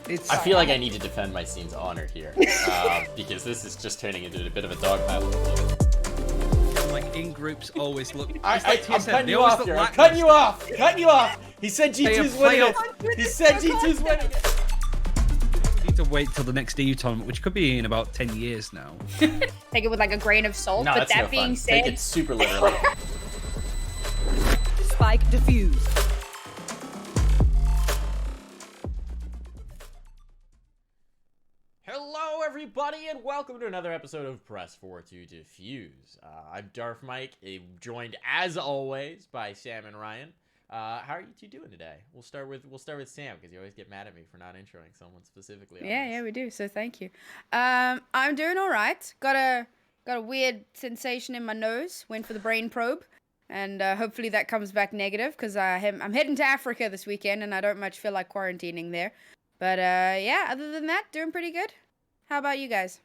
I feel like I need to defend my scene's honor here, because this is just turning into a bit of a dog battle. Like in groups, always look. I'm cutting you off here. I'm cutting you off. Cutting you off. He said G2's winning it. He said G2's winning it. We need to wait till the next EU tournament, which could be in about 10 years now. Take it with like a grain of salt. No, but that's that no being fun. said, Take it super literally. Spike defused. Hello, everybody, and welcome to another episode of Press 4 to Defuse. I'm Darth Mike, joined as always by Sam and Ryan. How are you two doing today? We'll start with Sam, because you always get mad at me for not introing someone specifically. Yeah, we do. So thank you. I'm doing all right. Got a weird sensation in my nose. Went for the brain probe, and hopefully that comes back negative, because I'm heading to Africa this weekend, and I don't much feel like quarantining there. But yeah, other than that, doing pretty good. How about you guys?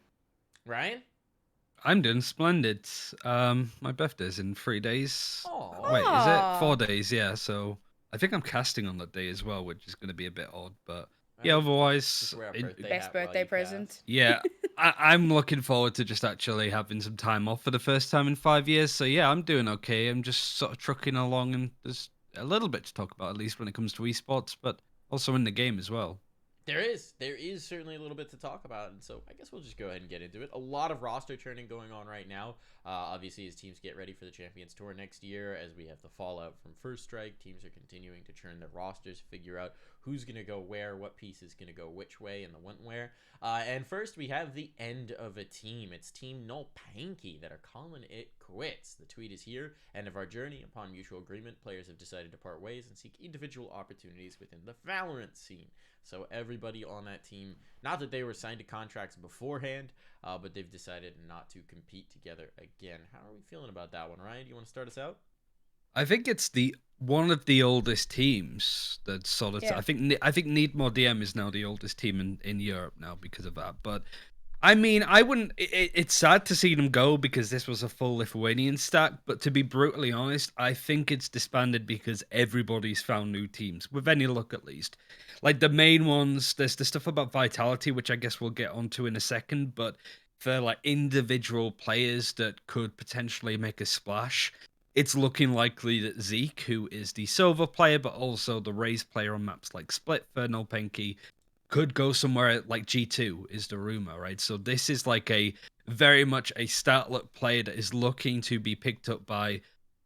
Ryan? I'm doing splendid. My birthday's in 3 days. Oh. Wait, is it 4 days? Yeah, so I think I'm casting on that day as well, which is going to be a bit odd, but yeah, otherwise, Best birthday present. yeah, I'm looking forward to just actually having some time off for the first time in 5 years. So yeah, I'm doing okay. I'm just sort of trucking along, and there's a little bit to talk about, at least when it comes to esports, but also in the game as well. There is certainly a little bit to talk about, and so I guess we'll just go ahead and get into it. A lot of roster churning going on right now. Obviously, as teams get ready for the Champions Tour next year, as we have the fallout from First Strike, teams are continuing to churn their rosters, figure out who's going to go where, what piece is going to go which way, and the when where. And first, we have the end of a team. It's Team No Panky that are calling it quits. The tweet is here. End of our journey. Upon mutual agreement, players have decided to part ways and seek individual opportunities within the Valorant scene. So everybody on that team, not that they were signed to contracts beforehand, but they've decided not to compete together again. How are we feeling about that one, Ryan? Do you want to start us out? I think it's one of the oldest teams that's solid. Yeah. I think Need More DM is now the oldest team in Europe now because of that. But I mean, I wouldn't. It's sad to see them go because this was a full Lithuanian stack. But to be brutally honest, I think it's disbanded because everybody's found new teams, with any luck at least. Like the main ones, there's the stuff about Vitality, which I guess we'll get onto in a second. But for like individual players that could potentially make a splash, it's looking likely that Zeke, who is the Silver player, but also the Raze player on maps like Split for No Penky, could go somewhere like G2 is the rumor, right? So this is like a very much a stat-look player that is looking to be picked up by,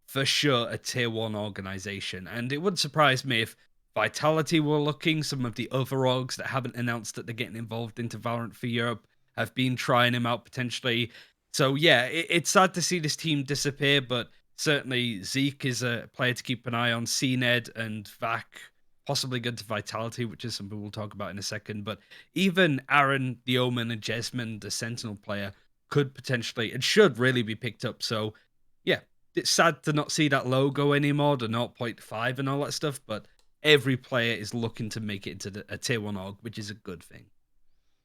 for sure, a tier 1 organization. And it wouldn't surprise me if Vitality were looking. Some of the other orgs that haven't announced that they're getting involved into Valorant for Europe have been trying him out potentially. So yeah, it's sad to see this team disappear, but certainly Zeke is a player to keep an eye on. CNED and Vac, possibly good to Vitality, which is something we'll talk about in a second. But even Aaron, the Omen, and Jesmond, the Sentinel player, could potentially and should really be picked up. So yeah, it's sad to not see that logo anymore, the 0.5 and all that stuff, but every player is looking to make it into a tier 1 org, which is a good thing.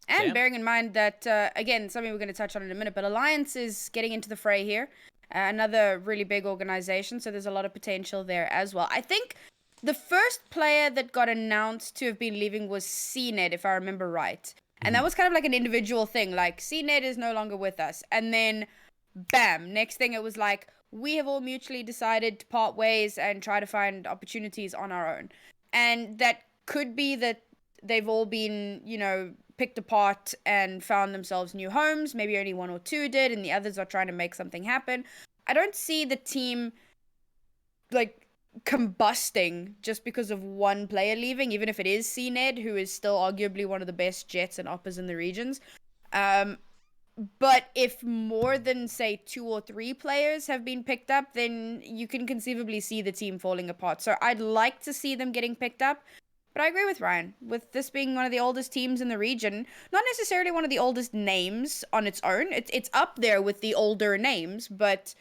And Sam? bearing in mind that, again, something we're going to touch on in a minute, but Alliance is getting into the fray here. Another really big organization, so there's a lot of potential there as well. I think the first player that got announced to have been leaving was CNED, if I remember right. And that was kind of like an individual thing, like, CNED is no longer with us. And then, bam, next thing it was like, we have all mutually decided to part ways and try to find opportunities on our own. And that could be that they've all been, picked apart and found themselves new homes. Maybe only one or two did, and the others are trying to make something happen. I don't see the team, like, combusting just because of one player leaving, even if it is CNED, who is still arguably one of the best Jets and Oppers in the regions. But if more than, say, 2 or 3 players have been picked up, then you can conceivably see the team falling apart. So I'd like to see them getting picked up. But I agree with Ryan. With this being one of the oldest teams in the region, not necessarily one of the oldest names on its own. It's up there with the older names, but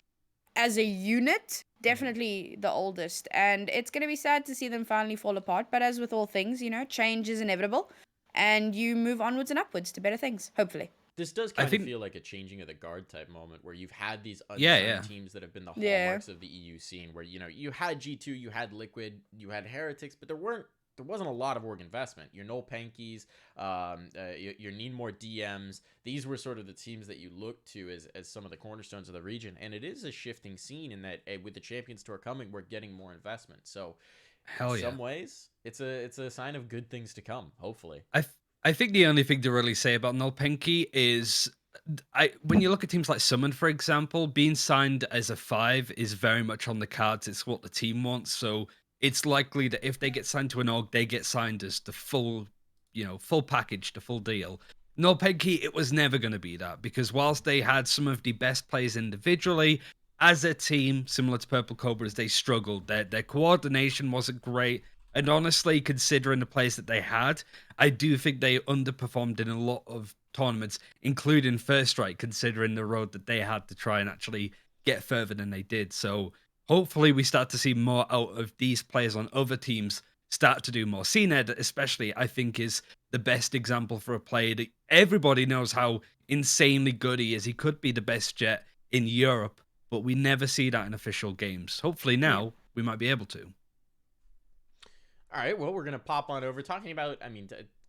as a unit, definitely the oldest. And it's going to be sad to see them finally fall apart. But as with all things, change is inevitable. And you move onwards and upwards to better things, hopefully. This does kind of feel like a changing of the guard type moment where you've had these unsung teams that have been the hallmarks of the EU scene where, you had G2, you had Liquid, you had Heretics, but there weren't there wasn't a lot of org investment. Your Noel Pankeys, you need more DMs. These were sort of the teams that you look to as some of the cornerstones of the region. And it is a shifting scene in that with the Champions Tour coming, we're getting more investment. So Hell in yeah. some ways, it's a sign of good things to come, hopefully. I think the only thing to really say about Noel Penke is when you look at teams like Summon, for example, being signed as a 5 is very much on the cards. It's what the team wants. So it's likely that if they get signed to an org, they get signed as the full, full package, the full deal. Noel Penke, it was never going to be that, because whilst they had some of the best players individually, as a team, similar to Purple Cobras, they struggled. Their coordination wasn't great. And honestly, considering the players that they had, I do think they underperformed in a lot of tournaments, including First Strike, considering the road that they had to try and actually get further than they did. So hopefully we start to see more out of these players on other teams start to do more. CNED especially, I think, is the best example for a player that everybody knows how insanely good he is. He could be the best Jet in Europe, but we never see that in official games. Hopefully now we might be able to. All right, well, we're going to pop on over talking about,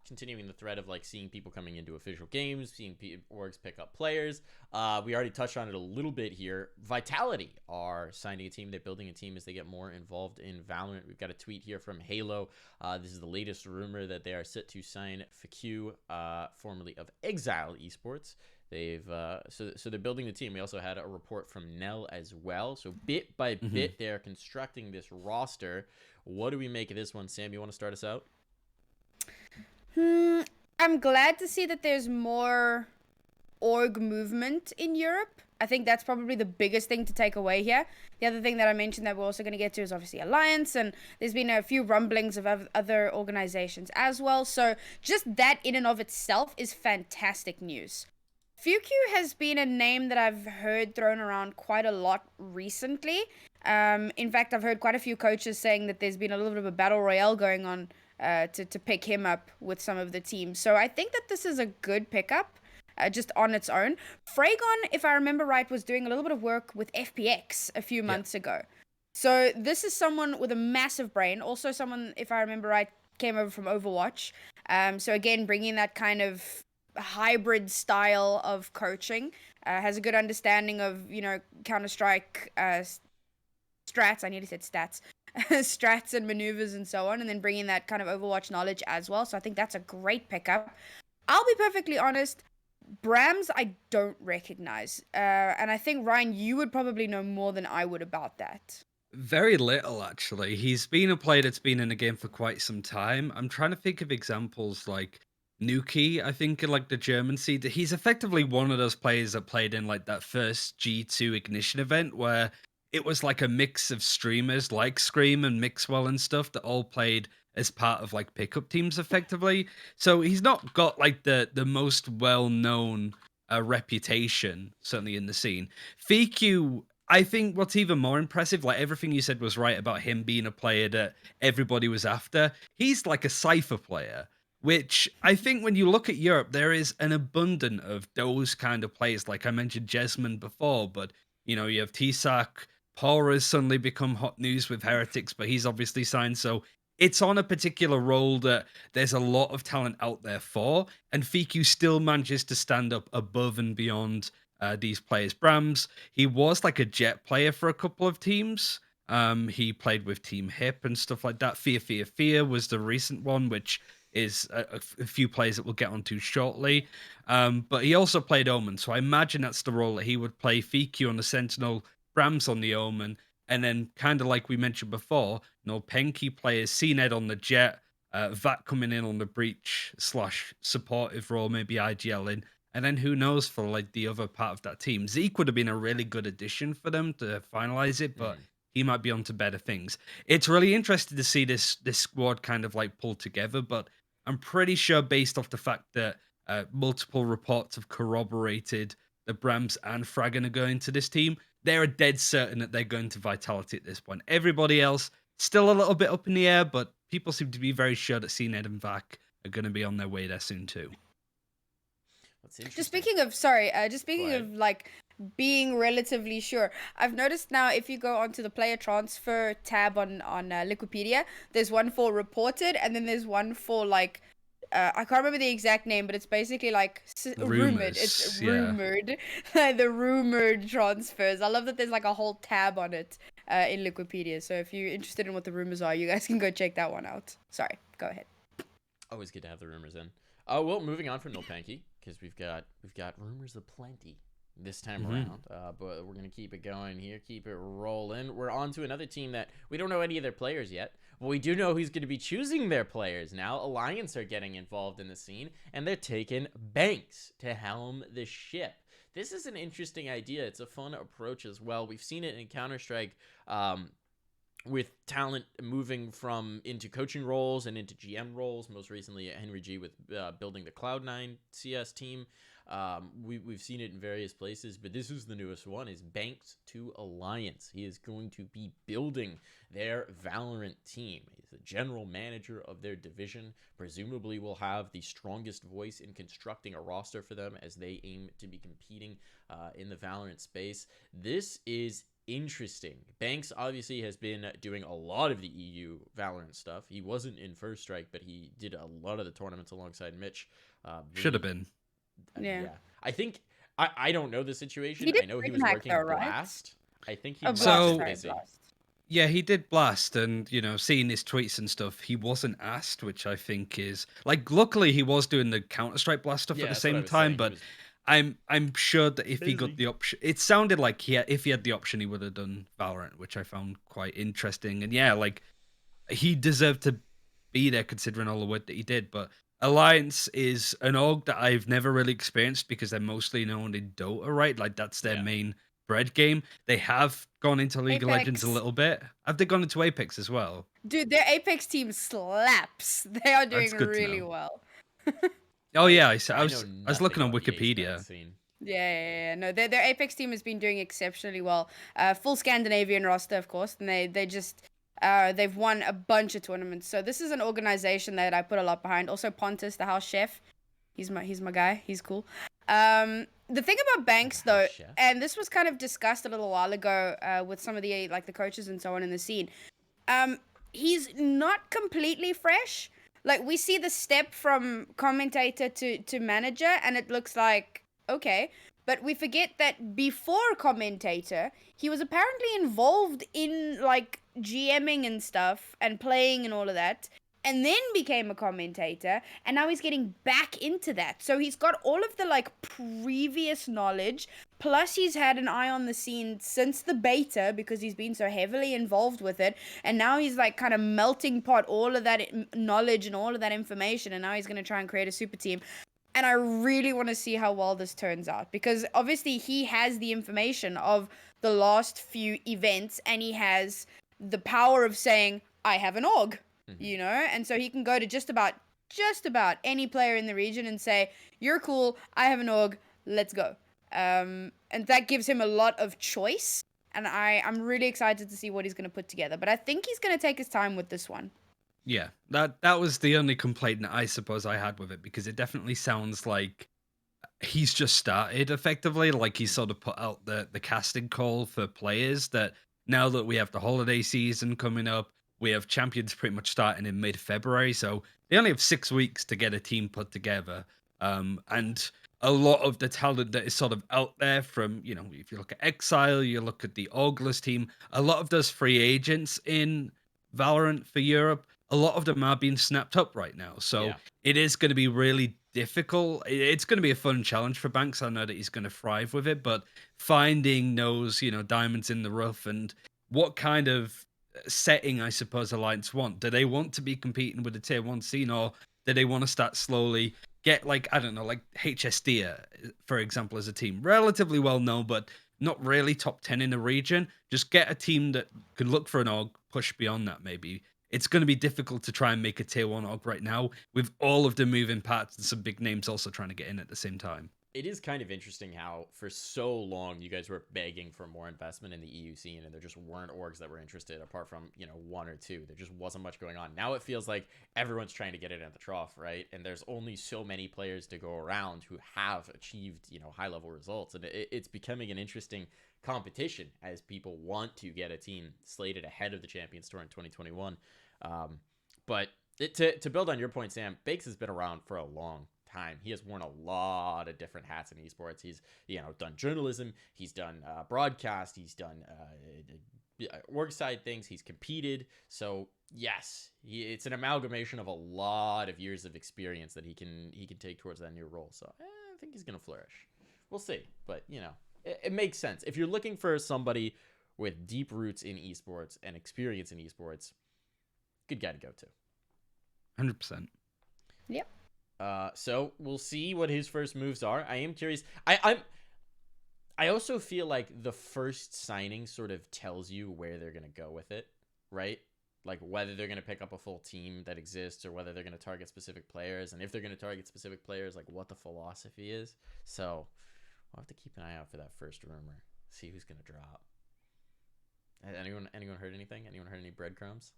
continuing the thread of like seeing people coming into official games, seeing orgs pick up players. We already touched on it a little bit here. Vitality are signing a team. They're building a team as they get more involved in Valorant. We've got a tweet here from Halo. This is the latest rumor that they are set to sign FQ, formerly of Exile Esports. They've so they're building the team. We also had a report from Nell as well. So bit by bit, they are constructing this roster. What do we make of this one, Sam? You want to start us out? I'm glad to see that there's more org movement in Europe. I think that's probably the biggest thing to take away here. The other thing that I mentioned that we're also going to get to is obviously Alliance, and there's been a few rumblings of other organizations as well. So just that in and of itself is fantastic news. FuQ has been a name that I've heard thrown around quite a lot recently. In fact, I've heard quite a few coaches saying that there's been a little bit of a battle royale going on to pick him up with some of the teams. So I think that this is a good pickup just on its own. Fragon, if I remember right, was doing a little bit of work with FPX a few months ago. So this is someone with a massive brain. Also someone, if I remember right, came over from Overwatch. So again, bringing that kind of hybrid style of coaching, has a good understanding of, Counter-Strike strats. I nearly said stats. Strats and maneuvers and so on, and then bringing that kind of Overwatch knowledge as well. So I think that's a great pickup. I'll be perfectly honest, Brams I don't recognize. And I think, Ryan, you would probably know more than I would about that. Very little, actually. He's been a player that's been in the game for quite some time. I'm trying to think of examples like Nuki, I think, in like the German seed. He's effectively one of those players that played in like that first G2 Ignition event where it was like a mix of streamers like Scream and Mixwell and stuff that all played as part of like pickup teams effectively. So he's not got like the most well-known reputation, certainly in the scene. FQ, I think what's even more impressive, like everything you said was right about him being a player that everybody was after. He's like a Cypher player, which I think when you look at Europe, there is an abundance of those kind of players. Like I mentioned Jesmond before, but you have Tisak. Paul has suddenly become hot news with Heretics, but he's obviously signed. So it's on a particular role that there's a lot of talent out there for, and FQ still manages to stand up above and beyond these players. Brams, he was like a Jet player for a couple of teams. He played with Team Hip and stuff like that. Fear was the recent one, which is a few players that we'll get onto shortly. But he also played Omen, so I imagine that's the role that he would play. FQ on the Sentinel, Brams on the Omen, and then kind of like we mentioned before, Penke players, CNED on the Jet, Vat coming in on the Breach / supportive role, maybe IGL in, and then who knows for like the other part of that team. Zeke would have been a really good addition for them to finalize it, but he might be onto better things. It's really interesting to see this squad kind of like pulled together, but I'm pretty sure based off the fact that multiple reports have corroborated that Brams and Fragan are going to this team, they're dead certain that they're going to Vitality at this point. Everybody else, still a little bit up in the air, but people seem to be very sure that CNED and VAC are going to be on their way there soon too. That's interesting. Just speaking of like being relatively sure. I've noticed now if you go onto the player transfer tab on Liquipedia, there's one for reported, and then there's one for like I can't remember the exact name, but it's basically like rumored. It's rumored. The rumored transfers. I love that there's like a whole tab on it in Liquipedia. So if you're interested in what the rumors are, you guys can go check that one out. Sorry, go ahead. Always good to have the rumors in. Oh well, moving on from Nilpanky, because we've got rumors aplenty this time around. But we're gonna keep it going here, keep it rolling. We're on to another team that we don't know any of their players yet. But we do know who's going to be choosing their players now. Alliance are getting involved in the scene, and they're taking Banks to helm the ship. This is an interesting idea. It's a fun approach as well. We've seen it in Counter-Strike with talent moving from into coaching roles and into GM roles. Most recently, Henry G with building the Cloud9 CS team. We've seen it in various places, but this is the newest one, is Banks to Alliance. He is going to be building their Valorant team. He's the general manager of their division, presumably will have the strongest voice in constructing a roster for them as they aim to be competing in the Valorant space. This is interesting. Banks obviously has been doing a lot of the EU Valorant stuff. He wasn't in First Strike, but he did a lot of the tournaments alongside Mitch. Should have been. Yeah. I think I don't know the situation. He did I know he was DreamHack working though, right? Blast. I think he Oh, was So- Blast, busy. sorry, Blast. Yeah, he did Blast, and seeing his tweets and stuff, he wasn't asked, which I think is like. Luckily, he was doing the Counter-Strike Blast stuff Yeah, at the that's what I same was time, saying. He but was I'm sure that if he got busy. the option, it sounded like if he had the option, he would have done Valorant, which I found quite interesting. And yeah, like he deserved to be there considering all the work that he did. But Alliance is an org that I've never really experienced because they're mostly known in Dota, right? Like that's their Yeah. main bread game. They have gone into League of Legends a Apex. little bit. Have they gone into Apex as well? Dude, their Apex team slaps. They are doing That's good to really know. well. Oh yeah, I I was know I was looking on nothing about the Wikipedia. Apex scene. Yeah. No, their Apex team has been doing exceptionally well. Full Scandinavian roster, of course, and they just they've won a bunch of tournaments. So this is an organization that I put a lot behind. Also Pontus, the house chef, he's my guy. He's cool. The thing about Banks The though, house chef? and this was kind of discussed a little while ago with some of the like the coaches and so on in the scene. He's not completely fresh. Like we see the step from commentator to manager, and it looks like okay. But we forget that before commentator, he was apparently involved in like GMing and stuff and playing and all of that, and then became a commentator, and now he's getting back into that. So he's got all of the like previous knowledge, plus he's had an eye on the scene since the beta because he's been so heavily involved with it, and now he's like kind of melting pot all of that knowledge and all of that information, and now he's going to try and create a super team. And I really want to see how well this turns out because obviously he has the information of the last few events, and he has the power of saying, I have an org, and so he can go to just about any player in the region and say, you're cool, I have an org, let's go. And that gives him a lot of choice, and I'm really excited to see what he's going to put together. But I think he's going to take his time with this one. Yeah, that was the only complaint that I suppose I had with it because it definitely sounds like he's just started effectively, like he sort of put out the casting call for players that now that we have the holiday season coming up, we have champions pretty much starting in mid-February, so they only have 6 weeks to get a team put together. And a lot of the talent that is sort of out there from, if you look at Exile, you look at the Orgless team, a lot of those free agents in Valorant for Europe, a lot of them are being snapped up right now. So Yeah. it is going to be really difficult. It's going to be a fun challenge for Banks. I know that he's going to thrive with it, but finding those, diamonds in the rough and what kind of setting, I suppose, Alliance want. Do they want to be competing with the tier 1 scene, or do they want to start slowly get like HSD, for example, as a team, relatively well known, but not really top 10 in the region. Just get a team that could look for an org, push beyond that maybe. It's going to be difficult to try and make a tier 1 org right now with all of the moving parts and some big names also trying to get in at the same time. it is kind of interesting how for so long you guys were begging for more investment in the EU scene, and there just weren't orgs that were interested apart from, one or two. There just wasn't much going on. Now it feels like everyone's trying to get it at the trough, right? And there's only so many players to go around who have achieved, high level results. And it's becoming an interesting competition as people want to get a team slated ahead of the Champions Tour in 2021. But to build on your point, Sam, Bakes has been around for a long time. He has worn a lot of different hats in esports. He's done journalism, he's done broadcast, he's done org side things, he's competed. So yes, it's an amalgamation of a lot of years of experience that he can take towards that new role. So I think he's gonna flourish. We'll see, but it makes sense if you're looking for somebody with deep roots in esports and experience in esports. Good guy to go to. 100%. Yep. So we'll see what his first moves are. I am curious. I also feel like the first signing sort of tells you where they're gonna go with it, right? Like whether they're gonna pick up a full team that exists or whether they're gonna target specific players, and if they're gonna target specific players, like what the philosophy is. So we'll have to keep an eye out for that first rumor. See who's gonna drop. Anyone heard anything? Anyone heard any breadcrumbs?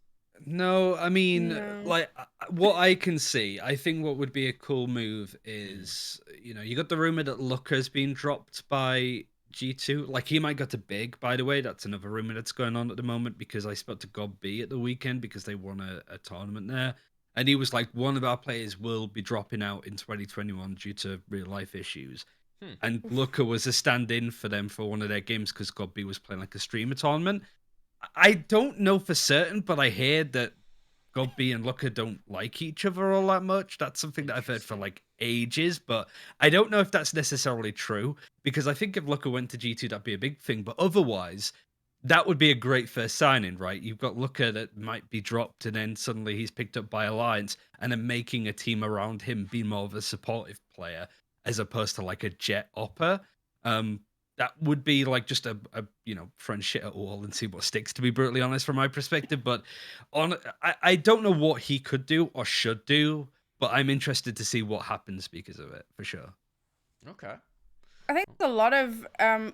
No, I mean, No. like what I can see, I think what would be a cool move is, you got the rumor that Lucca's been dropped by G2. Like he might go to Big, by the way. That's another rumor that's going on at the moment because I spoke to God B at the weekend because they won a tournament there. And he was like, one of our players will be dropping out in 2021 due to real life issues. And Lucca was a stand-in for them for one of their games because God B was playing like a streamer tournament. I don't know for certain, but I heard that Godby and Lucca don't like each other all that much. That's something that I've heard for like ages, but I don't know if that's necessarily true because I think if Lucca went to G2, that'd be a big thing. But otherwise, that would be a great first signing, right? You've got Lucca that might be dropped and then suddenly he's picked up by Alliance and then making a team around him be more of a supportive player as opposed to like a jet opper. That would be like just a friend shit at all and see what sticks, to be brutally honest, from my perspective. But I don't know what he could do or should do, but I'm interested to see what happens because of it, for sure. Okay. I think a lot of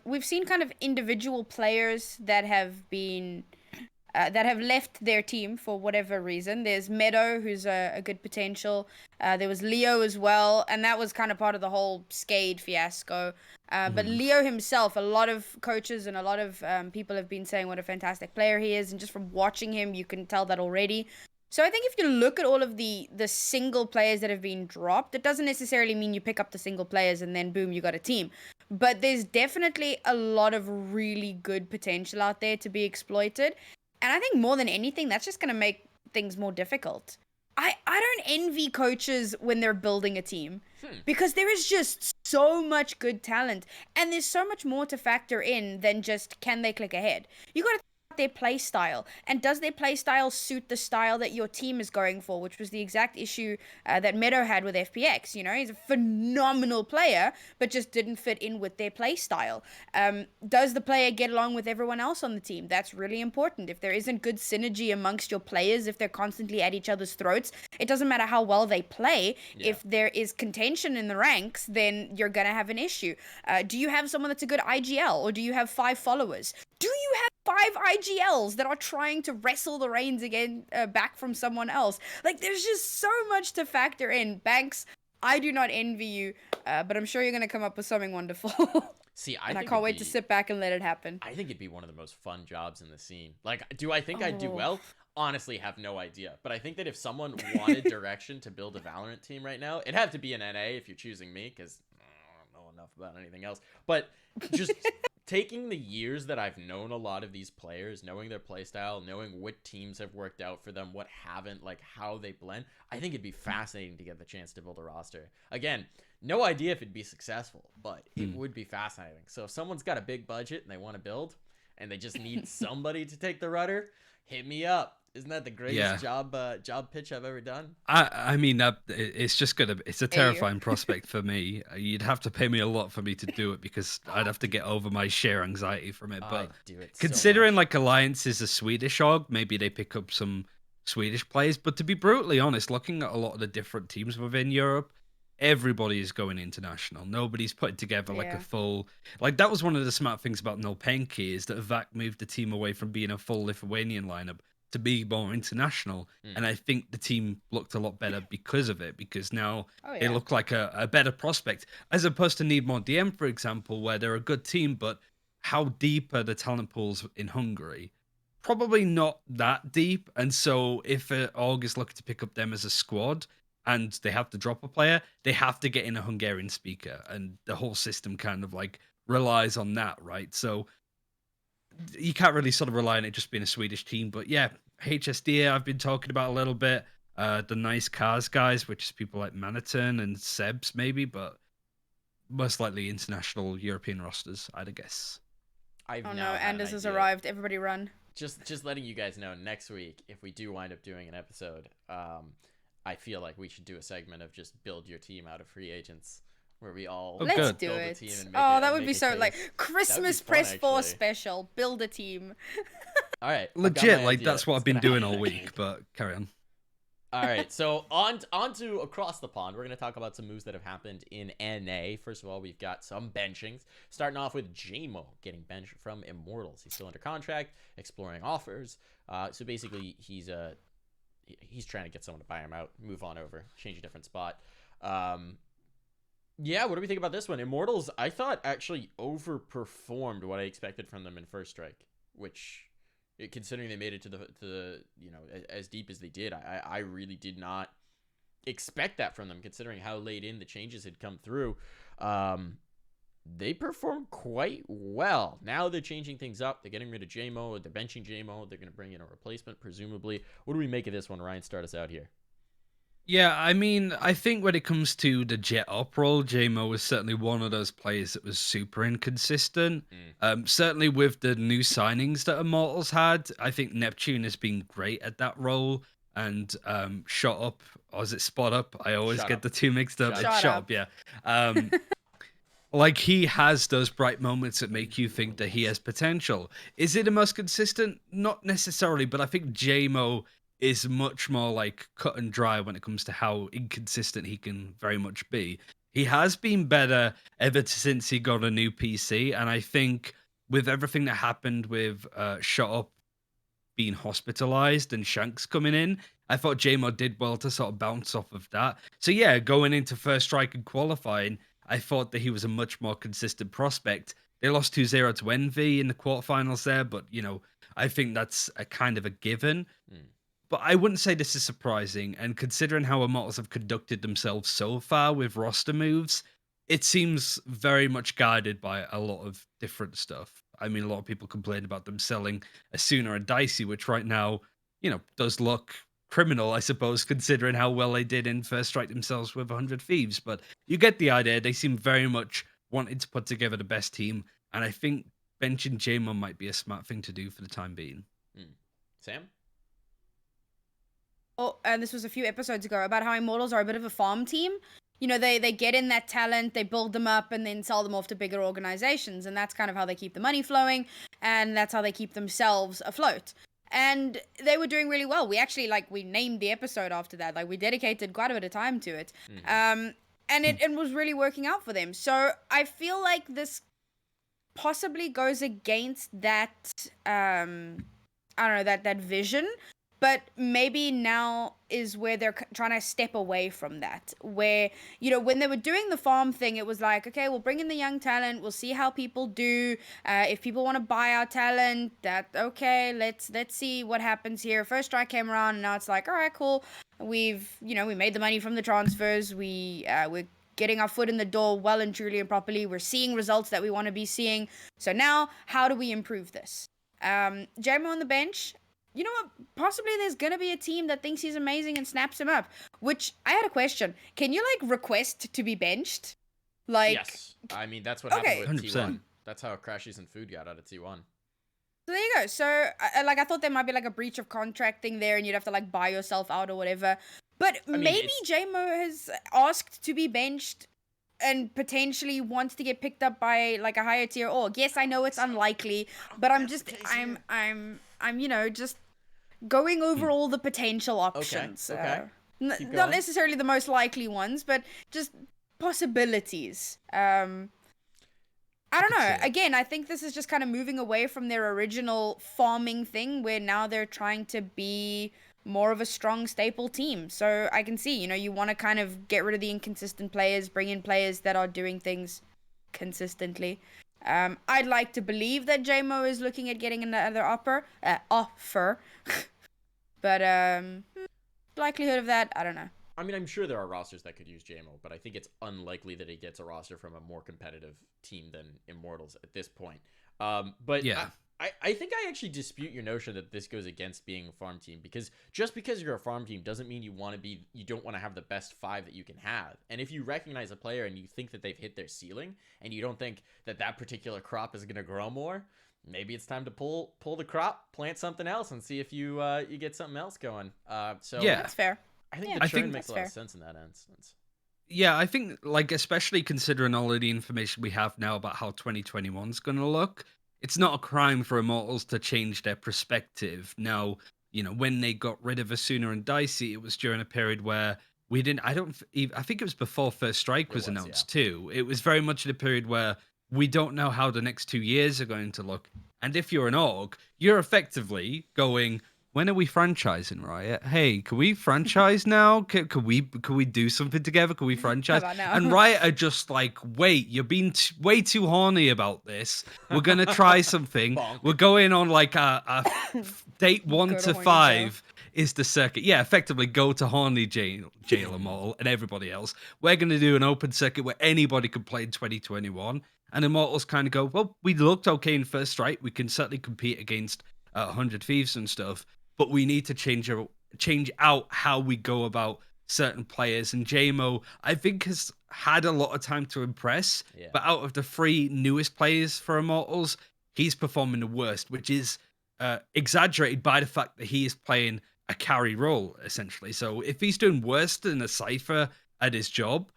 we've seen kind of individual players that have been that have left their team for whatever reason. There's Meadow, who's a good potential. There was Leo as well, and that was kind of part of the whole Skade fiasco. But Leo himself, a lot of coaches and a lot of people have been saying what a fantastic player he is, and just from watching him, you can tell that already. So I think if you look at all of the single players that have been dropped, it doesn't necessarily mean you pick up the single players and then boom, you got a team. But there's definitely a lot of really good potential out there to be exploited. And I think more than anything, that's just going to make things more difficult. I don't envy coaches when they're building a team because there is just so much good talent and there's so much more to factor in than just can they click ahead. You got to their play style, and does their play style suit the style that your team is going for, which was the exact issue that Meadow had with FPX. He's a phenomenal player but just didn't fit in with their play style. Does the player get along with everyone else on the team? That's really important. If there isn't good synergy amongst your players, if they're constantly at each other's throats, it doesn't matter how well they play. If there is contention in the ranks, then you're gonna have an issue. Do you have someone that's a good IGL, or do you have 5 followers? Do you have 5 IGLs that are trying to wrestle the reins again back from someone else? Like, there's just so much to factor in. Banks, I do not envy you, but I'm sure you're going to come up with something wonderful. See, I can't wait to sit back and let it happen. I think it'd be one of the most fun jobs in the scene. Like, do I think I'd do well? Honestly, have no idea. But I think that if someone wanted direction to build a Valorant team right now, it'd have to be an NA if you're choosing me, because I don't know enough about anything else. But just taking the years that I've known a lot of these players, knowing their playstyle, knowing what teams have worked out for them, what haven't, like how they blend, I think it'd be fascinating to get the chance to build a roster. Again, no idea if it'd be successful, but it would be fascinating. So if someone's got a big budget and they want to build and they just need somebody to take the rudder, hit me up. Isn't that the greatest job pitch I've ever done? I mean, it's a terrifying prospect for me. You'd have to pay me a lot for me to do it because I'd have to get over my sheer anxiety from it. But considering like Alliance is a Swedish org, maybe they pick up some Swedish players. But to be brutally honest, looking at a lot of the different teams within Europe, everybody is going international. Nobody's putting together like Yeah. a full, like that was one of the smart things about Nolpenki is that Vac moved the team away from being a full Lithuanian lineup to be more international. And I think the team looked a lot better because of it, because now Oh they yeah. look like a better prospect, as opposed to Need More DM, for example, where they're a good team, but how deep are the talent pools in Hungary? Probably not that deep. And so if Org is looking to pick up them as a squad and they have to drop a player, they have to get in a Hungarian speaker. And the whole system kind of like relies on that, right? So you can't really sort of rely on it just being a Swedish team. But yeah, HSD I've been talking about a little bit. The Nice Cars guys, which is people like Maniton and Sebs maybe, but most likely international European rosters, I'd guess. I've Oh now no, had an Anders has idea. arrived. Everybody run. Just letting you guys know, next week, if we do wind up doing an episode, I feel like we should do a segment of just build your team out of free agents, where we all Let's Let's good. do build a it. team and make Oh, it- that would make be a so case. like Christmas fun, Press 4 actually. special. Build a team. All right, I've got Legit, my like idea. that's what It's I've been gonna doing happen all next week, but carry on. All right, so on to across the pond. We're going to talk about some moves that have happened in NA. First of all, we've got some benchings. Starting off with JMO getting benched from Immortals. He's still under contract, exploring offers. So basically, he's trying to get someone to buy him out, move on over, change a different spot. Yeah, what do we think about this one? Immortals, I thought actually overperformed what I expected from them in First Strike, which, considering they made it to the as deep as they did, I really did not expect that from them, considering how late in the changes had come through. They performed quite well. Now they're changing things up. They're getting rid of JMO. They're benching JMO. They're going to bring in a replacement, presumably. What do we make of this one? Ryan, start us out here. Yeah, I mean, I think when it comes to the jet up role, JMO was certainly one of those players that was super inconsistent. Certainly with the new signings that Immortals had, I think Neptune has been great at that role. And Shot Up, or is it Spot Up? I always Shut get Up. the two mixed up. Shut It's Up. Shot Up, yeah. Like he has those bright moments that make you think that he has potential. Is it the most consistent? Not necessarily, but I think JMO is much more like cut and dry when it comes to how inconsistent he can very much be. He has been better ever since he got a new PC, and I think with everything that happened with Shut Up being hospitalized and Shanks coming in, I thought JMO did well to sort of bounce off of that. So yeah, going into First Strike and qualifying, I thought that he was a much more consistent prospect. They lost 2-0 to Envy in the quarterfinals there, but I think that's a kind of a given. But I wouldn't say this is surprising, and considering how Immortals have conducted themselves so far with roster moves, it seems very much guided by a lot of different stuff. I mean, a lot of people complained about them selling Asuna and Dicey, which right now, does look criminal, I suppose, considering how well they did in First Strike themselves with 100 Thieves. But you get the idea. They seem very much wanting to put together the best team, and I think benching JMO might be a smart thing to do for the time being. Sam? Oh, and this was a few episodes ago about how Immortals are a bit of a farm team. They get in that talent, they build them up, and then sell them off to bigger organizations, and that's kind of how they keep the money flowing, and that's how they keep themselves afloat. And they were doing really well. We actually we named the episode after that. We dedicated quite a bit of time to it, and it was really working out for them. So I feel like this possibly goes against that I don't know, that vision. But maybe now is where they're trying to step away from that. Where, when they were doing the farm thing, it was like, okay, we'll bring in the young talent. We'll see how people do. If people want to buy our talent, okay, let's see what happens here. First Strike came around, and now it's like, all right, cool. We made the money from the transfers. We're getting our foot in the door well and truly and properly. We're seeing results that we want to be seeing. So now, how do we improve this? JMO on the bench. You know what? Possibly there's going to be a team that thinks he's amazing and snaps him up. Which, I had a question. Can you, request to be benched? Yes. I mean, that's what happened with 100%. T1. That's how Crashies and Food got out of T1. So there you go. So, I thought there might be, a breach of contract thing there, and you'd have to, buy yourself out or whatever. But maybe JMO has asked to be benched and potentially wants to get picked up by, a higher tier org. Yes, I know it's unlikely, but I'm just going over all the potential options. Okay. Keep Not going. necessarily the most likely ones, but just possibilities. I don't could know. say it. Again, I think this is just kind of moving away from their original farming thing, where now they're trying to be more of a strong staple team. So I can see, you want to kind of get rid of the inconsistent players, bring in players that are doing things consistently. I'd like to believe that JMO is looking at getting another offer, but likelihood of that, I don't know. I mean, I'm sure there are rosters that could use JMO, but I think it's unlikely that he gets a roster from a more competitive team than Immortals at this point. But Yeah. I think I actually dispute your notion that this goes against being a farm team, because just because you're a farm team doesn't mean you don't want to have the best 5 that you can have. And if you recognize a player and you think that they've hit their ceiling and you don't think that that particular crop is going to grow more, maybe it's time to pull the crop, plant something else, and see if you get something else going. So Yeah. That's fair. I think Yeah, the I churn think makes a that's lot of fair. sense in that instance. Yeah, I think, like, especially considering all of the information we have now about how 2021 is going to look, it's not a crime for Immortals to change their perspective. Now, when they got rid of Asuna and Dicey, it was during a period where we didn't, I think it was before First Strike It was was, announced too. It was very much in a period where we don't know how the next 2 years are going to look. And if you're an org, you're effectively going, when are we franchising, Riot? Hey, can we franchise now? Can we do something together? Can we How franchise? about now? And Riot are just like, wait, you're being way too horny about this. We're gonna try something. Bonk. We're going on like a date 1 Go to to horny 5 is the circuit. Yeah, effectively go to horny jail Immortal and everybody else. We're gonna do an open circuit where anybody can play in 2021. And Immortals kind of go, well, we looked okay in First Strike. We can certainly compete against 100 Thieves and stuff, but we need to change out how we go about certain players. And JMO, I think, has had a lot of time to impress, Yeah. but out of the 3 newest players for Immortals, he's performing the worst, which is exaggerated by the fact that he is playing a carry role, essentially. So if he's doing worse than a Cypher at his job,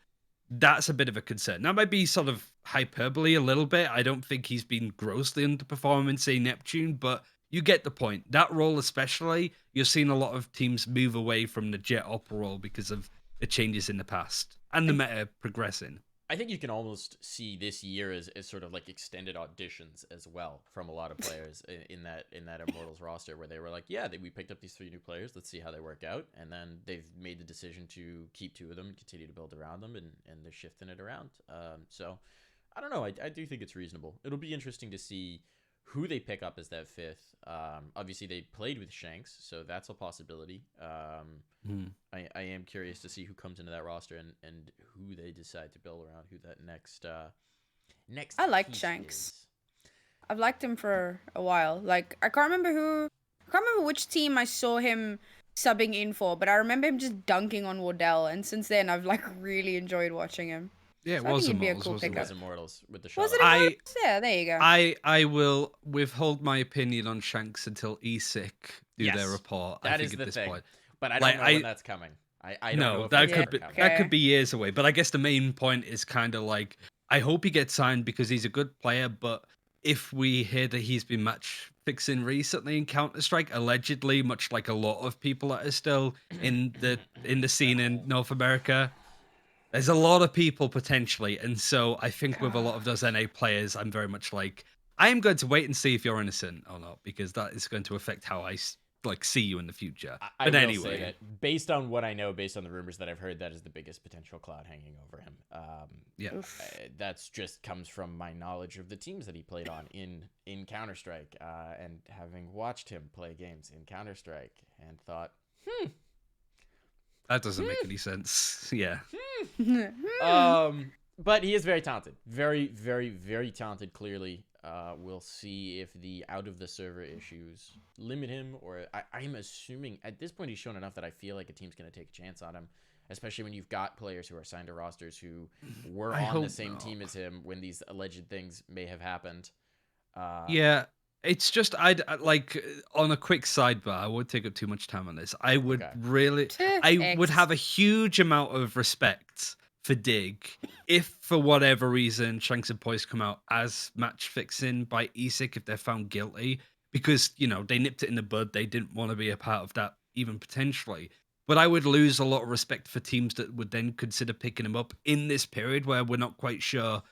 that's a bit of a concern. That might be sort of hyperbole a little bit. I don't think he's been grossly underperforming, say, Neptune, but you get the point. That role especially, you're seeing a lot of teams move away from the Jet Op role because of the changes in the past and the meta progressing. I think you can almost see this year as sort of like extended auditions as well from a lot of players in that Immortals roster, where they were like, yeah, we picked up these 3 new players, let's see how they work out, and then they've made the decision to keep 2 of them and continue to build around them, and they're shifting it around. So I don't know, I do think it's reasonable. It'll be interesting to see who they pick up as that 5th. Obviously they played with Shanks, so that's a possibility. I am curious to see who comes into that roster and who they decide to build around, who that next I like piece Shanks. is. I've liked him for a while. Like, I can't remember which team I saw him subbing in for, but I remember him just dunking on Wardell, and since then I've like really enjoyed watching him. Yeah, it So I was think he'd be a Immortals, cool wasn't It pickup. was Immortals with the shot. Was it I- Immortals? Yeah, there you go. I will withhold my opinion on Shanks until ESIC do Yes, their report. I that think is at the this thing. point. But I don't Like, know when that's coming. I don't know No, if that that's could ever be coming. that Okay. could be years away. But I guess the main point is kind of like, I hope he gets signed because he's a good player. But if we hear that he's been match fixing recently in Counter-Strike, allegedly, much like a lot of people that are still in the scene in North America, there's a lot of people potentially. And so I think with a lot of those NA players, I'm very much like, I am going to wait and see if you're innocent or not, because that is going to affect how I see you in the future. I But will anyway, say that based on what I know, based on the rumors that I've heard, that is the biggest potential cloud hanging over him. yeah. That's just comes from my knowledge of the teams that he played on in Counter-Strike, and having watched him play games in Counter-Strike and thought, That doesn't make any sense. Yeah. but he is very talented, very, very, very talented. Clearly, we'll see if the out of the server issues limit him, or I'm assuming at this point he's shown enough that I feel like a team's going to take a chance on him, especially when you've got players who are signed to rosters who were I on the hope same not. team as him when these alleged things may have happened. Yeah. It's just, I'd like, on a quick sidebar, I won't take up too much time on this. I would Okay. really, I would have a huge amount of respect for Dig if, for whatever reason, Shanks and Poise come out as match fixing by ESIC if they're found guilty, because, they nipped it in the bud. They didn't want to be a part of that, even potentially. but I would lose a lot of respect for teams that would then consider picking him up in this period where we're not quite sure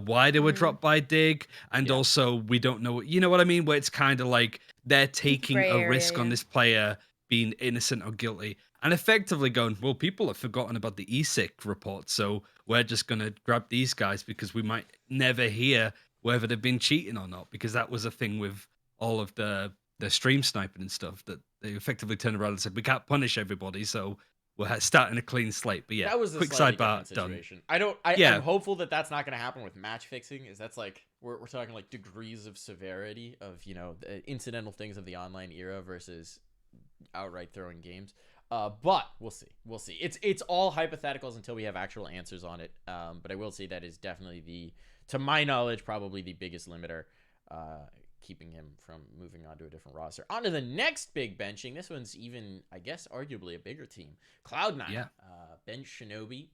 why they were dropped by Dig, and Yeah. also we don't know, you know what I mean? Where it's kind of like they're taking gray a area, risk on yeah. this player being innocent or guilty, and effectively going, well, people have forgotten about the ESIC report, so we're just going to grab these guys because we might never hear whether they've been cheating or not, because that was a thing with all of the stream sniping and stuff, that they effectively turned around and said, we can't punish everybody, so we're starting a clean slate. But yeah, That was a quick slightly sidebar different done. situation. I'm hopeful that that's not going to happen with match fixing. Is that's like we're talking like degrees of severity of the incidental things of the online era versus outright throwing games. But we'll see. It's all hypotheticals until we have actual answers on it. But I will say that is definitely to my knowledge, probably the biggest limiter. Keeping him from moving on to a different roster. On to the next big benching. This one's even, I guess, arguably a bigger team. Cloud9 bench Shinobi,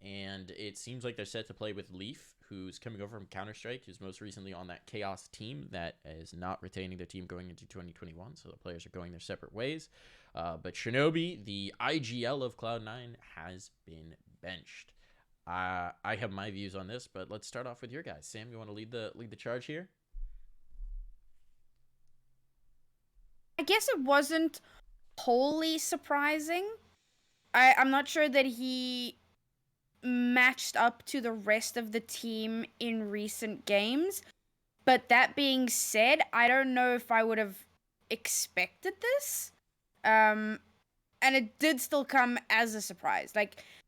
and it seems like they're set to play with Leaf, who's coming over from Counter-Strike, who's most recently on that Chaos team that is not retaining their team going into 2021, so the players are going their separate ways. But Shinobi, the IGL of Cloud9, has been benched. I have my views on this, but let's start off with your guys. Sam, you want to lead the charge here? I guess it wasn't wholly surprising. I'm not sure that he matched up to the rest of the team in recent games. But that being said, I don't know if I would have expected this. And it did still come as a surprise.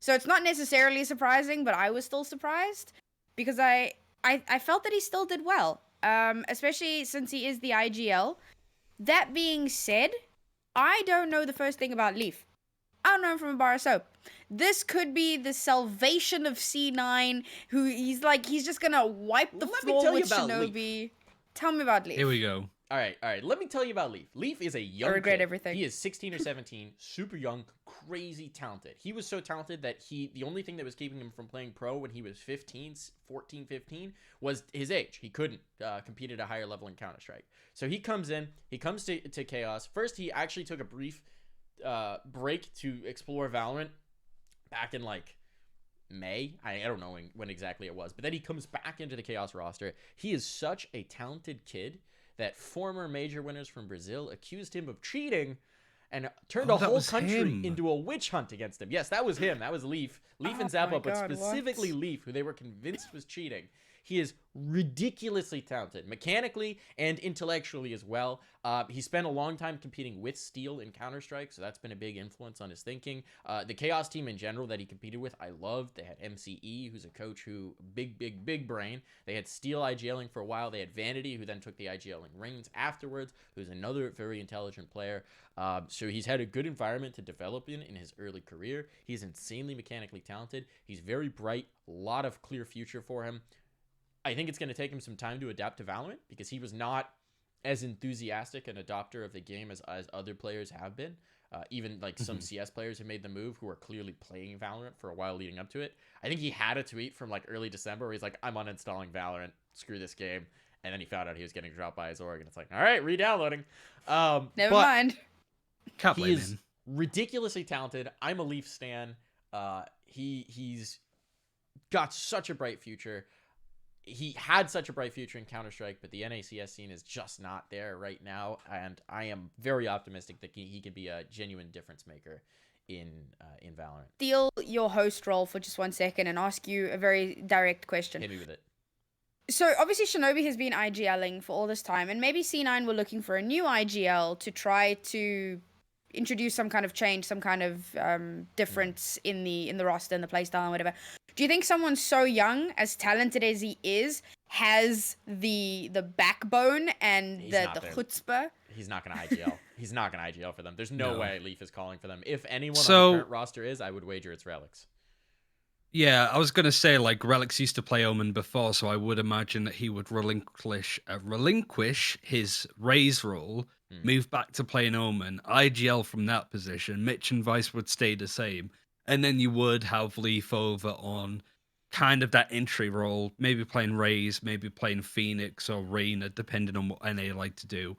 So it's not necessarily surprising, but I was still surprised because I felt that he still did well. Especially since he is the IGL. That being said, I don't know the first thing about Leaf. I don't know him from a bar of soap. This could be the salvation of C9, who he's just gonna wipe the floor with Shinobi. Leaf. Tell me about Leaf. Here we go. All right. Let me tell you about Leaf. Leaf is a young I regret kid. everything. He is 16 or 17, super young, crazy talented. He was so talented that the only thing that was keeping him from playing pro when he was 14, 15, was his age. He couldn't compete at a higher level in Counter-Strike. So he comes to Chaos. First, he actually took a brief break to explore Valorant back in May. I don't know when exactly it was, but then he comes back into the Chaos roster. He is such a talented kid that former major winners from Brazil accused him of cheating and turned a whole country into a witch hunt against him. Yes, that was him. That was Leaf. Leaf and Zappa, but specifically Leaf, who they were convinced was cheating. He is ridiculously talented, mechanically and intellectually as well. He spent a long time competing with Steel in Counter-Strike, so that's been a big influence on his thinking. The Chaos team in general that he competed with, I loved. They had MCE, who's a coach who, big brain. They had Steel IGLing for a while. They had Vanity, who then took the IGLing rings afterwards, who's another very intelligent player. So he's had a good environment to develop in his early career. He's insanely mechanically talented. He's very bright, a lot of clear future for him. I think it's going to take him some time to adapt to Valorant because he was not as enthusiastic an adopter of the game as other players have been. Even some CS players who made the move who are clearly playing Valorant for a while leading up to it. I think he had a tweet from early December where he's like, I'm uninstalling Valorant, screw this game. And then he found out he was getting dropped by his org and it's like, all right, re-downloading. Never mind. He is ridiculously talented. I'm a Leaf stan. He's got such a bright future. He had such a bright future in Counter-Strike, but the NACS scene is just not there right now, and I am very optimistic that he can be a genuine difference maker in Valorant. Steal your host role for just 1 second and ask you a very direct question. Hit me with it. So obviously Shinobi has been IGLing for all this time, and maybe C9 were looking for a new IGL to try to introduce some kind of change, some kind of difference in the roster and the playstyle and whatever. Do you think someone so young, as talented as he is, has the backbone and the chutzpah? He's not going to IGL. He's not going to IGL for them. There's no way Leaf is calling for them. If anyone on the current roster is, I would wager it's Relics. Yeah, I was going to say, Relics used to play Omen before, so I would imagine that he would relinquish his Raze role, move back to playing Omen, IGL from that position, Mitch and Vice would stay the same, and then you would have Leaf over on kind of that entry role, maybe playing Raze, maybe playing Phoenix or Reyna, depending on what NA like to do.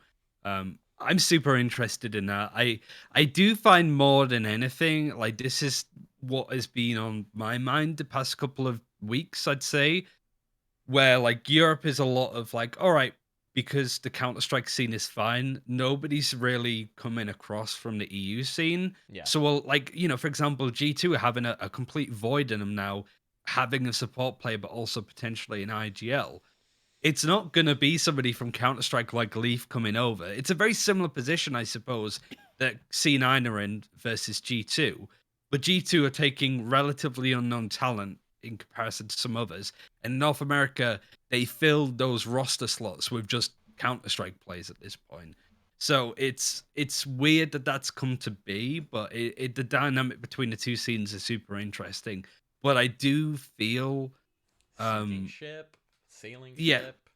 I'm super interested in that. I do find more than anything, like this is what has been on my mind the past couple of weeks, I'd say, where like Europe is a lot of like, all right, because the Counter-Strike scene is fine, nobody's really coming across from the EU scene. Yeah. So well, like, for example, G2 are having a complete void in them now, having a support player, but also potentially an IGL. It's not going to be somebody from Counter-Strike like Leaf coming over. It's a very similar position, I suppose, that C9 are in versus G2. But G2 are taking relatively unknown talent in comparison to some others. And North America, they filled those roster slots with just Counter-Strike players at this point. So it's weird that that's come to be, but the dynamic between the two scenes is super interesting. But I do feel Sinking ship, sailing yeah, ship.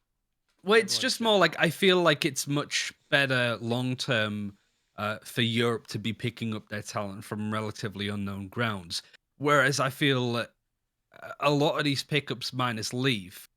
well, it's Everyone's just jumping more like on I it. feel like it's much better long term for Europe to be picking up their talent from relatively unknown grounds. Whereas I feel that a lot of these pickups minus Leaf,